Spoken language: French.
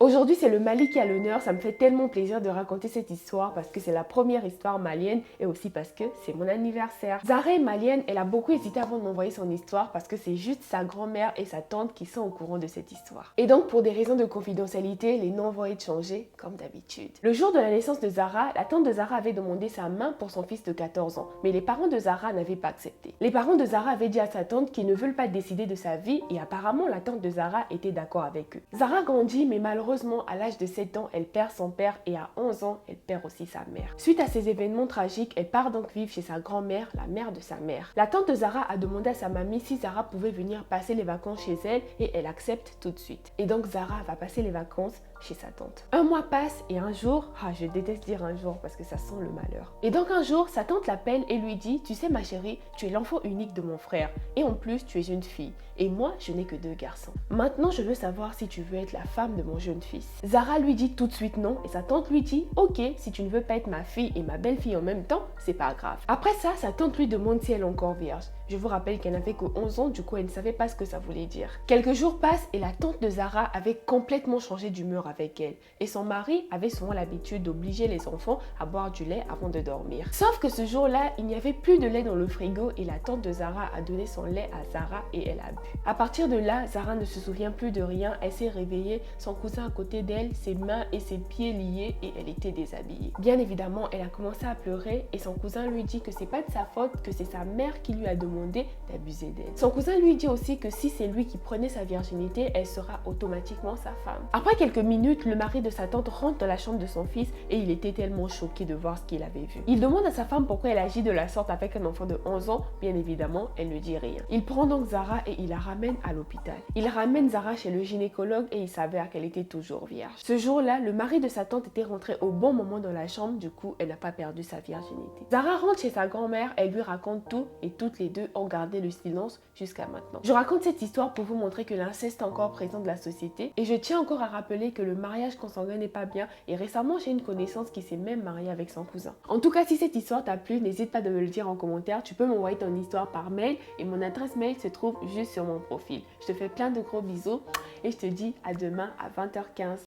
Aujourd'hui, c'est le Mali qui a l'honneur. Ça me fait tellement plaisir de raconter cette histoire parce que c'est la première histoire malienne et aussi parce que c'est mon anniversaire. Zara est malienne, elle a beaucoup hésité avant de m'envoyer son histoire parce que c'est juste sa grand-mère et sa tante qui sont au courant de cette histoire. Et donc, pour des raisons de confidentialité, les noms vont être changés comme d'habitude. Le jour de la naissance de Zara, la tante de Zara avait demandé sa main pour son fils de 14 ans, mais les parents de Zara n'avaient pas accepté. Les parents de Zara avaient dit à sa tante qu'ils ne veulent pas décider de sa vie et apparemment la tante de Zara était d'accord avec eux. Zara grandit, mais malheureusement, à l'âge de 7 ans, elle perd son père et à 11 ans, elle perd aussi sa mère. Suite à ces événements tragiques, elle part donc vivre chez sa grand-mère, la mère de sa mère. La tante de Zara a demandé à sa mamie si Zara pouvait venir passer les vacances chez elle et elle accepte tout de suite. Et donc Zara va passer les vacances chez sa tante. Un mois passe et un jour, je déteste dire un jour parce que ça sent le malheur. Et donc un jour, sa tante l'appelle et lui dit: tu sais ma chérie, tu es l'enfant unique de mon frère et en plus tu es une fille et moi je n'ai que 2 garçons. Maintenant je veux savoir si tu veux être la femme de mon jeune fils. Zara lui dit tout de suite non et sa tante lui dit: ok, si tu ne veux pas être ma fille et ma belle-fille en même temps, c'est pas grave. Après ça, sa tante lui demande si elle est encore vierge. Je vous rappelle qu'elle n'avait que 11 ans, du coup elle ne savait pas ce que ça voulait dire. Quelques jours passent et la tante de Zara avait complètement changé d'humeur avec elle. Et son mari avait souvent l'habitude d'obliger les enfants à boire du lait avant de dormir. Sauf que ce jour-là, il n'y avait plus de lait dans le frigo et la tante de Zara a donné son lait à Zara et elle a bu. À partir de là, Zara ne se souvient plus de rien, elle s'est réveillée, son cousin à côté d'elle, ses mains et ses pieds liés et elle était déshabillée. Bien évidemment, elle a commencé à pleurer et son cousin lui dit que c'est pas de sa faute, que c'est sa mère qui lui a demandé d'abuser d'elle. Son cousin lui dit aussi que si c'est lui qui prenait sa virginité, elle sera automatiquement sa femme. Après quelques minutes, le mari de sa tante rentre dans la chambre de son fils et il était tellement choqué de voir ce qu'il avait vu. Il demande à sa femme pourquoi elle agit de la sorte avec un enfant de 11 ans. Bien évidemment, elle ne dit rien. Il prend donc Zara et il la ramène à l'hôpital. Il ramène Zara chez le gynécologue et il s'avère qu'elle était toujours vierge. Ce jour-là, le mari de sa tante était rentré au bon moment dans la chambre, du coup, elle n'a pas perdu sa virginité. Zara rentre chez sa grand-mère, elle lui raconte tout et toutes les deux ont gardé le silence jusqu'à maintenant. Je raconte cette histoire pour vous montrer que l'inceste est encore présent de la société et je tiens encore à rappeler que le mariage consanguin n'est pas bien et récemment j'ai une connaissance qui s'est même mariée avec son cousin. En tout cas, si cette histoire t'a plu, n'hésite pas de me le dire en commentaire. Tu peux m'envoyer ton histoire par mail et mon adresse mail se trouve juste sur mon profil. Je te fais plein de gros bisous et je te dis à demain à 20h15.